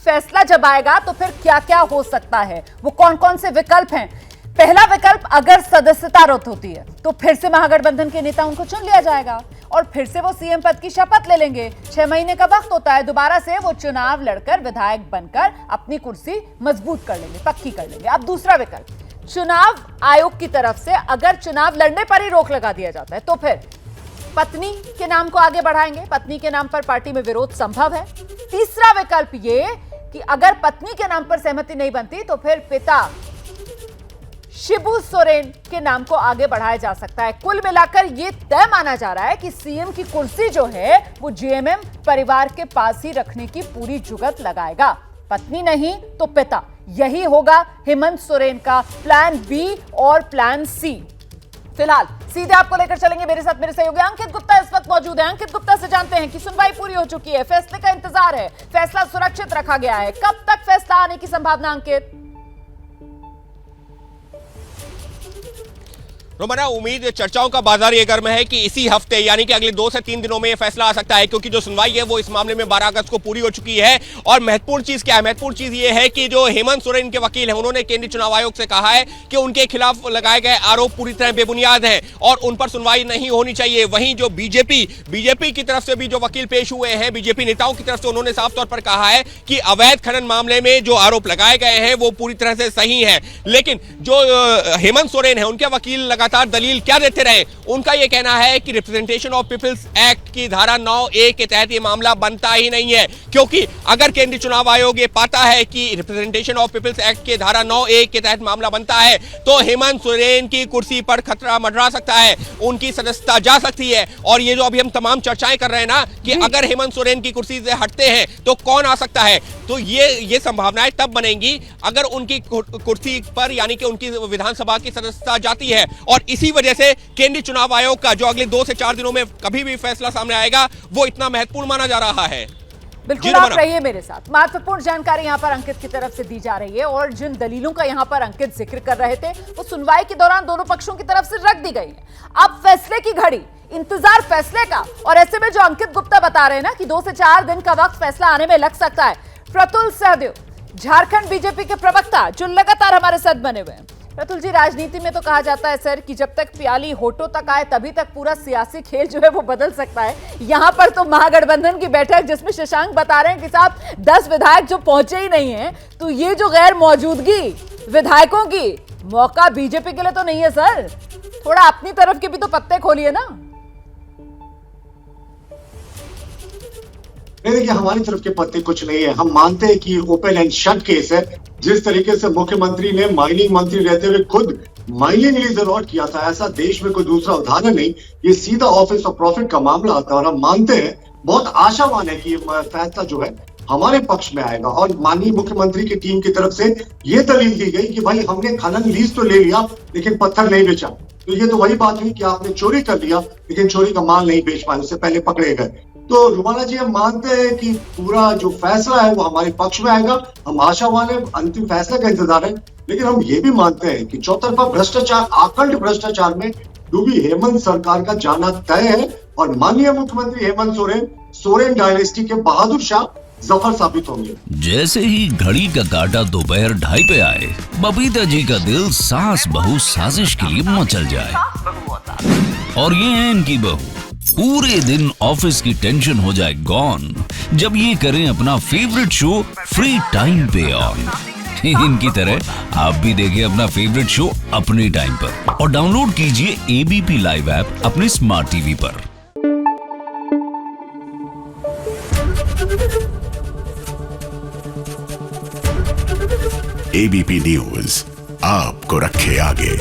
फैसला जब आएगा तो फिर क्या क्या हो सकता है, वो कौन कौन से विकल्प हैं। पहला विकल्प, अगर सदस्यता रद्द होती है तो फिर से महागठबंधन के नेता उनको चुन लिया जाएगा और फिर से वो सीएम पद की शपथ ले लेंगे। 6 महीने का वक्त होता है, दोबारा से वो चुनाव लड़कर विधायक बनकर अपनी कुर्सी मजबूत कर लेंगे, पक्की कर लेंगे। अब दूसरा विकल्प, चुनाव आयोग की तरफ से अगर चुनाव लड़ने पर ही रोक लगा दिया जाता है तो फिर पत्नी के नाम को आगे बढ़ाएंगे, पत्नी के नाम पर पार्टी में विरोध संभव है। तीसरा विकल्प ये कि अगर पत्नी के नाम पर सहमति नहीं बनती तो फिर पिता शिबू सोरेन के नाम को आगे बढ़ाया जा सकता है। कुल मिलाकर यह तय माना जा रहा है कि सीएम की कुर्सी जो है वो जेएमएम परिवार के पास ही रखने की पूरी जुगत लगाएगा। पत्नी नहीं तो पिता, यही होगा हेमंत सोरेन का प्लान बी और प्लान सी। फिलहाल सीधे आपको लेकर चलेंगे, मेरे साथ मेरे सहयोगी अंकित गुप्ता इस वक्त मौजूद है। अंकित गुप्ता से जानते हैं कि सुनवाई पूरी हो चुकी है, फैसले का इंतजार है, फैसला सुरक्षित रखा गया है, कब तक फैसला आने की संभावना अंकित? रोमाना, उम्मीद चर्चाओं का बाजार ये गर्म है कि इसी हफ्ते यानी कि अगले 2 से 3 दिनों में ये फैसला आ सकता है, क्योंकि जो सुनवाई है वो इस मामले में 12 अगस्त को पूरी हो चुकी है। और महत्वपूर्ण चीज क्या है? महत्वपूर्ण चीज ये है कि जो हेमंत सोरेन के वकील हैं उन्होंने केंद्रीय चुनाव आयोग से कहा है कि उनके खिलाफ लगाए गए आरोप पूरी तरह बेबुनियाद हैं और उन पर सुनवाई नहीं होनी चाहिए। वहीं जो बीजेपी की तरफ से भी जो वकील पेश हुए हैं, बीजेपी नेताओं की तरफ से, उन्होंने साफ तौर पर कहा है कि अवैध खनन मामले में जो आरोप लगाए गए हैं वो पूरी तरह से सही है। लेकिन जो हेमंत सोरेन है उनके वकील लगातार दलील क्या देते रहे, उनका यह कहना है कि रिप्रेजेंटेशन ऑफ पीपल्स एक्ट की धारा 9A के तहत यह मामला बनता ही नहीं है, क्योंकि अगर केंद्रीय चुनाव आयोग ये पाता है कि रिप्रेजेंटेशन ऑफ पीपल्स एक्ट के धारा 9A के तहत मामला बनता है तो हेमंत सोरेन की कुर्सी पर खतरा मंडरा सकता है, उनकी सदस्यता जा सकती है। और ये जो अभी हम तमाम चर्चाएं कर रहे हैं ना कि अगर हेमंत सोरेन की कुर्सी से हटते हैं तो कौन आ सकता है, तो ये संभावनाएं तब बनेंगी अगर उनकी कुर्सी पर यानी कि उनकी विधानसभा की सदस्यता जाती है। और इसी वजह से केंद्रीय चुनाव आयोग का जो अगले 2 से 4 दिनों में कभी भी फैसला सामने आएगा वो इतना महत्वपूर्ण माना जा रहा है। बिल्कुल, आप रहिए मेरे साथ। महत्वपूर्ण जानकारी यहां पर अंकित की तरफ से दी जा रही है और जिन दलीलों का यहां पर अंकित जिक्र कर रहे थे वो सुनवाई के दौरान दोनों पक्षों की तरफ से रख दी गई है। अब फैसले की घड़ी, इंतजार फैसले का, और ऐसे में जो अंकित गुप्ता बता रहे हैं ना कि 2 से 4 दिन का वक्त फैसला आने में लग सकता है। प्रतुल सहदेव, झारखंड बीजेपी के प्रवक्ता जो लगातार हमारे साथ बने हुए हैं। प्रतुल जी, राजनीति में तो कहा जाता है सर कि जब तक प्याली होठों तक आए तभी तक पूरा सियासी खेल जो है वो बदल सकता है। यहां पर तो महागठबंधन की बैठक जिसमें शशांक बता रहे हैं कि साहब 10 विधायक जो पहुंचे ही नहीं है, तो ये जो गैर मौजूदगी विधायकों की मौका बीजेपी के लिए तो नहीं है सर, थोड़ा अपनी तरफ के भी तो पत्ते खोलिए ना। देखिए, हमारी तरफ के पत्ते कुछ नहीं है। हम मानते हैं कि ओपन एंड शट केस है। जिस तरीके से मुख्यमंत्री ने माइनिंग मंत्री रहते हुए खुद माइनिंग लीज अलॉट किया था, ऐसा देश में कोई दूसरा उदाहरण नहीं। ये सीधा ऑफिस ऑफ प्रॉफिट का मामला आता है और हम मानते हैं, बहुत आशावान है कि ये फैसला जो है हमारे पक्ष में आएगा। और माननीय मुख्यमंत्री की टीम की तरफ से ये दलील दी गई कि भाई हमने खनन लीज तो ले लिया लेकिन पत्थर नहीं बेचा। तो ये तो वही बात हुई कि आपने चोरी कर लिया लेकिन चोरी का माल नहीं बेच पाए, उससे पहले पकड़े गए। तो रुमाना जी, हम मानते हैं कि पूरा जो फैसला है वो हमारे पक्ष में आएगा। हम आशावान है, अंतिम फैसले का इंतजार है। लेकिन हम ये भी मानते हैं कि चौतरफा भ्रष्टाचार, आकंठ भ्रष्टाचार में डूबी हेमंत सरकार का जाना तय है और माननीय मुख्यमंत्री हेमंत सोरेन डायनेस्टी के बहादुर शाह जफर साबित होंगे। जैसे ही घड़ी का काटा दोपहर 2:30 पे आए, बबीता जी का दिल सास बहू साजिश के लिए मचल जाए। और ये है इनकी बहू, पूरे दिन ऑफिस की टेंशन हो जाए गॉन जब ये करें अपना फेवरेट शो फ्री टाइम पे ऑन। इनकी तरह आप भी देखिए अपना फेवरेट शो अपने टाइम पर और डाउनलोड कीजिए एबीपी लाइव ऐप अपने स्मार्ट टीवी पर। एबीपी न्यूज आपको रखे आगे।